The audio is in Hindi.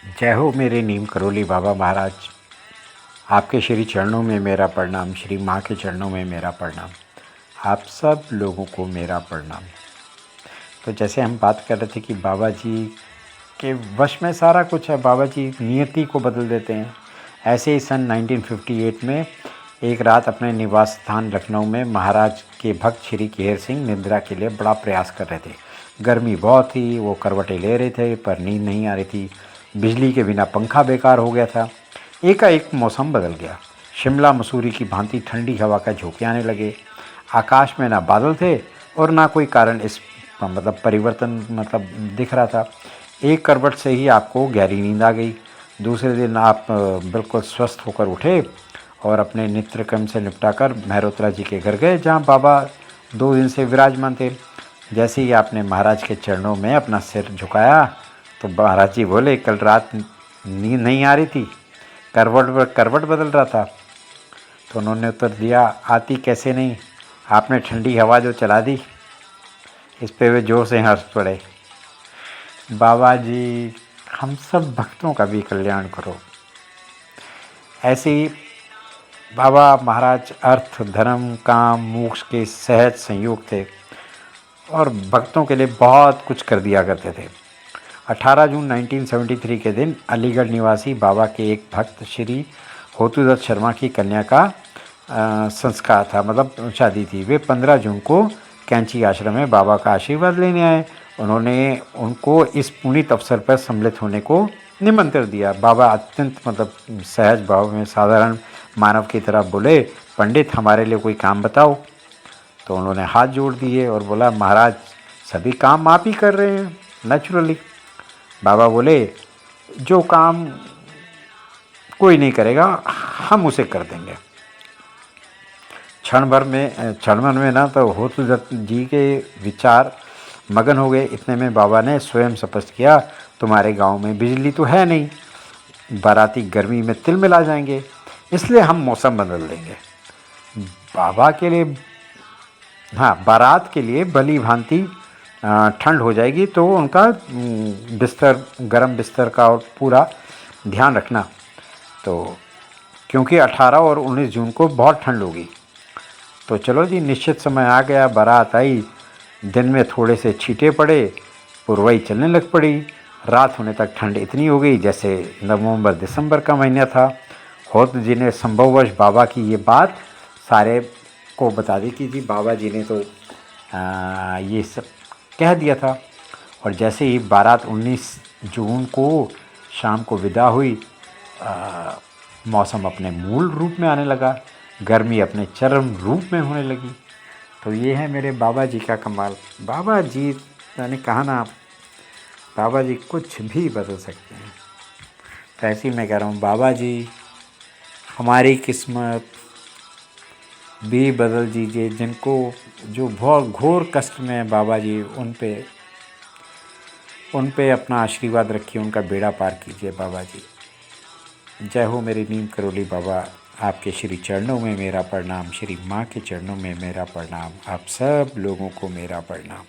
जय हो मेरे नीम करोली बाबा महाराज। आपके श्री चरणों में मेरा प्रणाम, श्री माँ के चरणों में मेरा प्रणाम, आप सब लोगों को मेरा प्रणाम। तो जैसे हम बात कर रहे थे कि बाबा जी के वश में सारा कुछ है, बाबा जी नियति को बदल देते हैं। ऐसे ही सन 1958 में एक रात अपने निवास स्थान लखनऊ में महाराज के भक्त श्री केहर सिंह निद्रा के लिए बड़ा प्रयास कर रहे थे। गर्मी बहुत थी, वो करवटें ले रहे थे पर नींद नहीं आ रही थी। बिजली के बिना पंखा बेकार हो गया था। एकाएक मौसम बदल गया। शिमला मसूरी की भांति ठंडी हवा का झोंके आने लगे। आकाश में ना बादल थे और ना कोई कारण इस परिवर्तन दिख रहा था। एक करवट से ही आपको गहरी नींद आ गई। दूसरे दिन आप बिल्कुल स्वस्थ होकर उठे और अपने नित्य कर्म से निपटाकर मेहरोत्रा जी के घर गए, जहाँ बाबा 2 दिन से विराजमान थे। जैसे ही आपने महाराज के चरणों में अपना सिर झुकाया तो महाराज जी बोले, कल रात नींद नहीं आ रही थी, करवट बदल रहा था। तो उन्होंने उत्तर दिया, आती कैसे नहीं, आपने ठंडी हवा जो चला दी। इस पे वे जोर से हंस पड़े। बाबा जी हम सब भक्तों का भी कल्याण करो। ऐसे ही बाबा महाराज अर्थ, धर्म, काम, मोक्ष के सहज संयोग थे और भक्तों के लिए बहुत कुछ कर दिया करते थे। 18 जून 1973 के दिन अलीगढ़ निवासी बाबा के एक भक्त श्री होतुदत्त शर्मा की कन्या का संस्कार था, शादी थी। वे 15 जून को कैंची आश्रम में बाबा का आशीर्वाद लेने आए। उन्होंने उनको इस पुनीत अवसर पर सम्मिलित होने को निमंत्रण दिया। बाबा अत्यंत सहज भाव में साधारण मानव की तरह बोले, पंडित हमारे लिए कोई काम बताओ। तो उन्होंने हाथ जोड़ दिए और बोला, महाराज सभी काम आप ही कर रहे हैं नेचुरली। बाबा बोले, जो काम कोई नहीं करेगा हम उसे कर देंगे। क्षण भर में ना तो होतुदत्त जी के विचार मगन हो गए। इतने में बाबा ने स्वयं स्पष्ट किया, तुम्हारे गांव में बिजली तो है नहीं, बाराती गर्मी में तिल मिला जाएंगे, इसलिए हम मौसम बदल देंगे। बाबा के लिए, हाँ, बारात के लिए भली भांति ठंड हो जाएगी, तो उनका गर्म बिस्तर का और पूरा ध्यान रखना। तो क्योंकि 18 और 19 जून को बहुत ठंड होगी। तो चलो जी, निश्चित समय आ गया, बारात आई। दिन में थोड़े से छींटे पड़े, पुरवाई चलने लग पड़ी। रात होने तक ठंड इतनी हो गई जैसे नवंबर दिसंबर का महीना था। होत जी ने संभववश बाबा की ये बात सारे को बता दी कि जी बाबा जी ने तो ये सब कह दिया था। और जैसे ही बारात 19 जून को शाम को विदा हुई, मौसम अपने मूल रूप में आने लगा, गर्मी अपने चरम रूप में होने लगी। तो ये है मेरे बाबा जी का कमाल। बाबा जी, मैंने कहा ना, बाबा जी कुछ भी बदल सकते हैं। तो ऐसे ही मैं कह रहा हूँ, बाबा जी हमारी किस्मत भी बदल दीजिए। जिनको जो बहुत घोर कष्ट में है, बाबा जी उन पे अपना आशीर्वाद रखिए, उनका बेड़ा पार कीजिए। बाबा जी जय हो मेरी नीम करोली बाबा। आपके श्री चरणों में मेरा प्रणाम, श्री माँ के चरणों में मेरा प्रणाम, आप सब लोगों को मेरा प्रणाम।